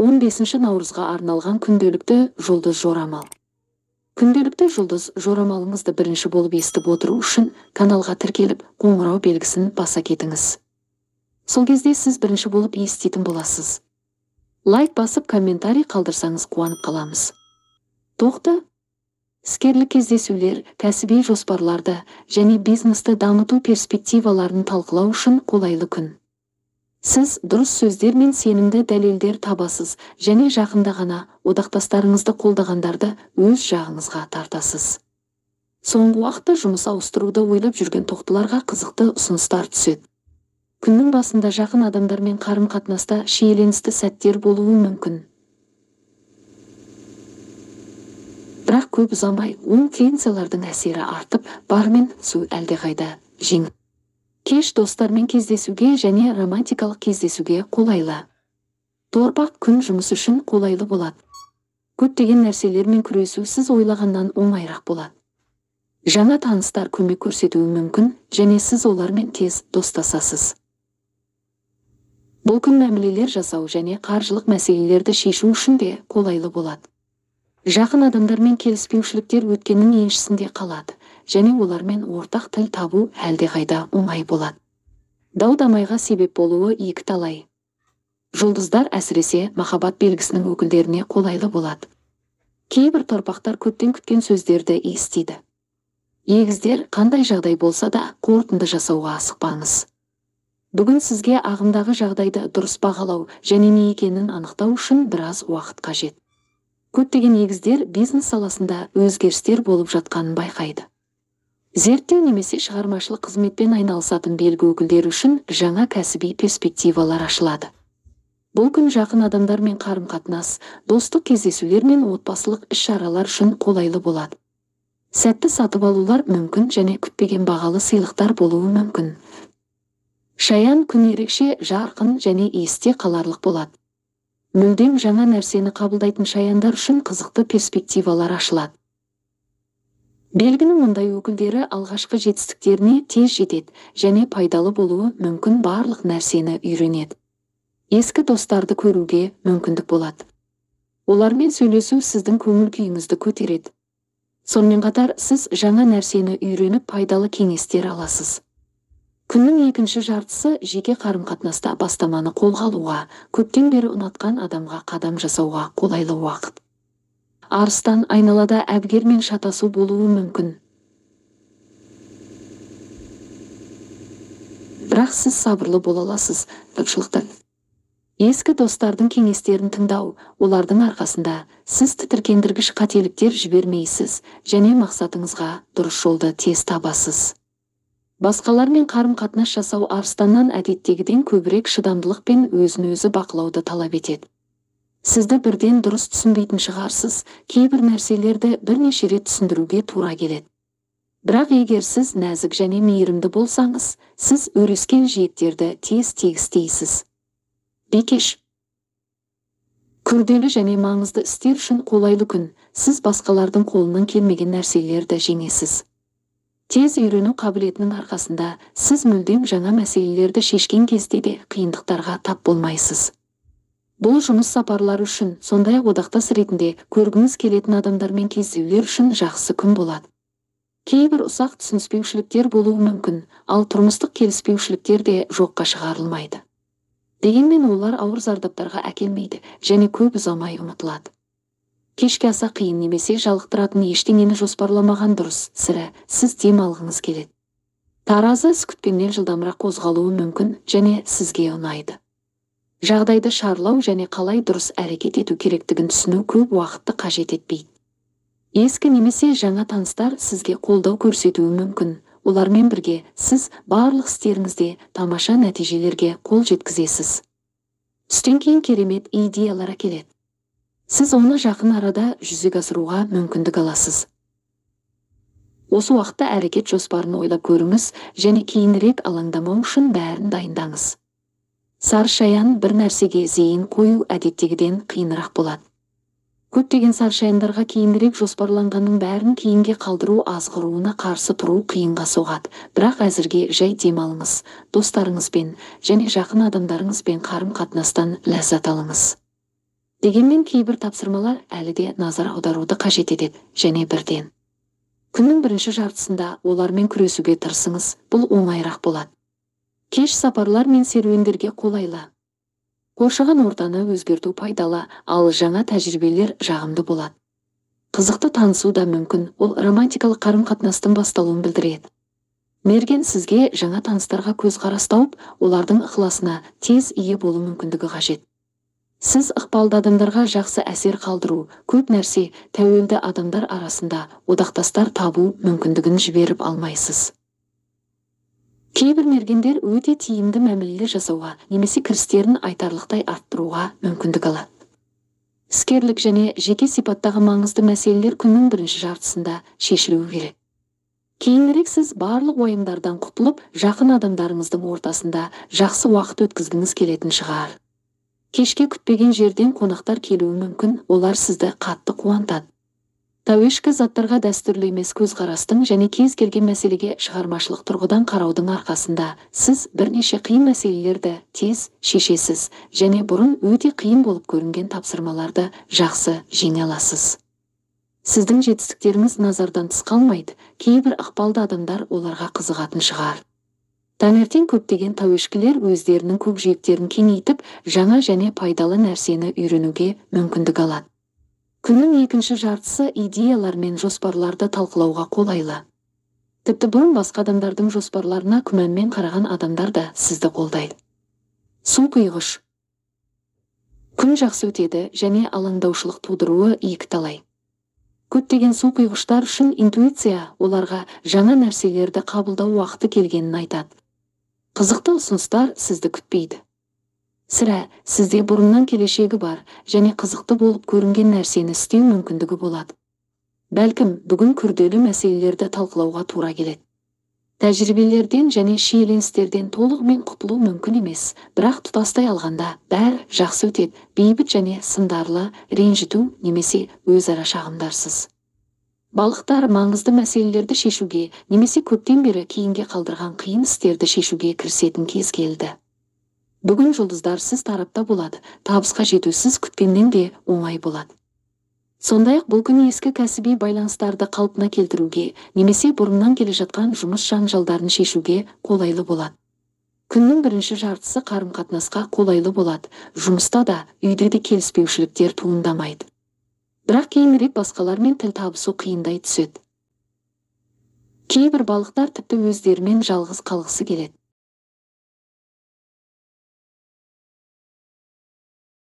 15 наурызға арналған күнделікті жұлдыз жорамал. Күнделікті жұлдыз жорамалыңызды бірінші болып естіп отыру үшін каналға тіркеліп, қоңырау белгісін баса кетіңіз. Сол кезде сіз бірінші болып еститін боласыз. Лайк басып, комментарий қалдырсаңыз қуанып қаламыз. Тоқты! Іскерлік кездесулер, кәсіби жоспарларды және бизнесті дамыту перспективаларын талқылау үшін қолайлы күн. Сіз дұрыс сөздер мен сенімді дәлелдер табасыз және жақында ғана одақтастарыңызды қолдағандарды өз жағыңызға тартасыз. Соңғы уақытта жұмыс ауыстыруды ойлап жүрген тоқтыларға қызықты ұсыныстар түседі. Күннің басында жақын адамдармен қарым-қатынаста шиеленісті сәттер болуы мүмкін. Бірақ көп ұзамай оң тенденциялардың әсері артып, бар мен су әлдеқайда жеңіл. Кеш достармен кездесуге және романтикалық кездесуге қолайлы. Торпақ күн жұмыс үшін қолайлы болады. Көптеген нәрселермен күресу сіз ойлағаннан оңайырақ болады. Жаңа таныстар көмек көрсетуі мүмкін және сіз олармен тез достасасыз. Бұл күн мәмілелер жасау және қаржылық мәселелерді шешу үшін де қолайлы болады. Жақын адамдармен келіспеушіліктер өткеннің еншісінде қалады және олармен ортақ тіл табу әлдеқайда оңай болады. Дау-дамайға себеп болуы екі талай. Жұлдыздар әсіресе махаббат белгісінің өкілдеріне қолайлы болады. Кейбір торпақтар көптен күткен сөздерді естиді. Егіздер, қандай жағдай болса да қорытынды жасауға асықпаңыз. Бүгін сізге ағымдағы жағдайды дұрыс бағалау және не екенін анықтау үшін біраз уақыт қажет. Көптеген егіздер бизнес саласында өзгерістер болып жатқанын байқайды. Зерттеу немесе шығармашылық қызметпен айналысатын белгі өкілдері үшін жаңа кәсіби перспективалар ашылады. Бұл күн жақын адамдармен қарым-қатынас, достық кездесулер мен отбасылық іс-шаралар үшін қолайлы болады. Сәтті сатып алулар мүмкін және күтпеген бағалы сыйлықтар болуы мүмкін. Шаян күн ерекше, жарқын және есте қаларлық болады. Мүлдем жаңа нәрсені қабылдайтын шаяндар үшін қызықты перспективалар ашылады. Белгінің мұндай өкілдері алғашқы жетістіктеріне тез жетеді және пайдалы болуы мүмкін барлық нәрсені үйренеді. Ескі достарды көруге мүмкіндік болады. Олармен сөйлесу сіздің көңіл күйіңізді көтереді. Сонымен қатар сіз жаңа нәрсені үйреніп пайдалы кеңестер аласыз. Күннің екінші жартысы жеке қарым-қатынаста бастаманы қолға алуға, көптен бері ұнатқан адамға қадам жасауға қолайлы уақыт. Арыстан, айналада әбігермен шатасу болуы мүмкін. Бірақ сіз сабырлы бола аласыз, тапшылықтан. Ескі достардың кеңестерін тыңдау, олардың арқасында сіз тітіркендіргіш қателіктер жібермейсіз және мақсатыңызға дұрыс жолды тез табасыз. Басқалармен қарым-қатынас жасау арыстаннан әдеттегіден көбірек шыдамдылық пен өзін-өзі бақылауды талап етеді. Сізді бірден дұрыс түсінбейтін шығарсыз, кейбір нәрселерді бірнеше рет түсіндіруге тура келеді. Бірақ егер сіз нәзік және мейірімді болсаңыз, сіз өрескен жиектерді тез тегістейсіз. Бикеш. Күрделі және маңызды істер үшін қолайлы күн, сіз басқалардың қолынан келмеген нәрселерді жеңесіз. Тез үйрену қабілетінің арқасында сіз мүлдем жаңа мәселелерді шешкен кезде де қиындықтарға тап болмайсыз. Бұл жұмыс сапарлары үшін, сондай-ақ одақтас ретінде көргіңіз келетін адамдармен кездесулер үшін жақсы күн болады. Кейбір ұсақ түсініспеушіліктер болуы мүмкін, ал тұрмыстық келіспеушіліктер де жоққа шығарылмайды. Дегенмен олар ауыр зардаптарға әкелмейді және көп ұзамай ұмытылады. Кешке аса қиын немесе жалықтыратын ештеңені жоспарламаған дұрыс, сірә, сіз дем алғыңыз келеді. Таразы іс күткеннен жылдамырақ қозғалуы мүмкін және сізге ұнайды. Жағдайды шарлау және қалай дұрыс әрекет ету керектігін түсіну көп уақытты қажет етпейді. Ескі немесе жаңа таныстар сізге қолдау көрсетуі мүмкін. Олармен бірге сіз барлық істеріңізде тамаша нәтижелерге қол жеткізесіз. Түстен кейін керемет идеялар әкеледі. Сіз оны жақын арада жүзеге асыруға мүмкіндік аласыз. Осы уақытта әрекет жоспарын ойлап көріңіз және кейінірек алаңдамау үшін бәрін дайындаңыз. Сары шаян бір нәрсеге зейін қою әдеттегіден қиынырақ болады. Көптеген сары шаяндарға кейінірек жоспарланғанның бәрін кейінге қалдыру азғыруына қарсы тұру қиынға соғады. Бірақ әзірге жай демалыңыз, достарыңызбен және жақын адамдарыңызбен қарым-қатынастан ләззат алыңыз. Дегенмен кейбір тапсырмалар әлі де назар аударуды қажет етеді, және бірден. Күннің бірінші жартысында олармен күресуге тырысыңыз, бұл оңайырақ болады. Кеш сапарлар мен серуендерге қолайлы. Қоршаған ортаны өзгерту пайдалы, ал жаңа тәжірибелер жағымды болады. Қызықты танысу да мүмкін, ол романтикалық қарым-қатынастың басталуын білдіреді. Мерген сізге жаңа таныстарға көзқарас тауып, олардың ықыласына тез ие болу мүмкіндігі қажет. Сіз ықпалды адамдарға жақсы әсер қалдыру, көп нәрсе тәуелді адамдар арасында одақтастар табу мүмкіндігін жіберіп алмайсыз. Кейбір мергендер өте тиімді мәмілелер жасауға, немесе кірістерін айтарлықтай арттыруға мүмкіндік алады. Іскерлік және жеке сипаттағы маңызды мәселелер күннің бірінші жартысында шешілуі керек. Кейінірек сіз барлық уайымдардан құтылып, жақын адамдарыңыздың ортасында жақсы уақыт өткізгіңіз келетін шығар. Кешке күтпеген жерден қонақтар келуі мүмкін, олар сізді қатты қуантады. Тәуешкі заттарға дәстүрлі емес көзқарастың және кез келген мәселеге шығармашылық тұрғыдан қараудың арқасында сіз бірнеше қиын мәселелерді тез шешесіз және бұрын өте қиын болып көрінген тапсырмаларды жақсы жеңе аласыз. Сіздің жетістіктеріңіз назардан тыс қалмайды, кейбір ықпалды адамдар оларға қызығатын шығар. Таңертең көптеген тәуешкілер өздерінің көкжиектерін кеңейтіп, жаңа және пайдалы нәрсені үйренуге мүмкіндік алады. Күннің екінші жартысы идеялар мен жоспарларды талқылауға қолайлы. Тіпті бұрын басқа адамдардың жоспарларына күмәнмен қараған адамдар да сізді қолдайды. Су құйғыш. Күн жақсы өтеді және алаңдаушылық тудыруы екіталай. Көптеген су құйғыштар үшін интуиция оларға жаңа нәрселерді қабылдау уақыты келгенін айтады. Қызықты ұсыныстар сізді күтпейді. Сірә, сізде бұрыннан келешегі бар және қызықты болып көрінген нәрсені істеу мүмкіндігі болады. Бәлкім, бүгін күрделі мәселелерді талқылауға тура келеді. Тәжірибелерден және шиеленістерден толығымен құтылу мүмкін емес, бірақ тұтастай алғанда бәрі жақсы өтеді, бейбіт және сындарлы, ренжіту немесе өзара шағымдарсыз. Балықтар маңызды мәселелерді шешуге, немесе көптен бері кейінге қалдырған қиын істерді шешуге кірісетін кез келді. Бүгін жұлдыздар сіз тарапта болады, табысқа жету сіз күткеннен де оңай болады. Сондай-ақ бұл күн ескі кәсіби байланыстарды қалпына келтіруге, немесе бұрыннан келе жатқан жұмыс жанжалдарын шешуге қолайлы болады. Күннің бірінші жартысы қарым-қатынасқа қолайлы болады, жұмыста да, үйде де келіспеушіліктер туындамайды. Бірақ кейінірек басқалармен тіл табысу қиындай түседі. Кейбір балықтар тіпті өздерімен жалғыз қалғысы келеді.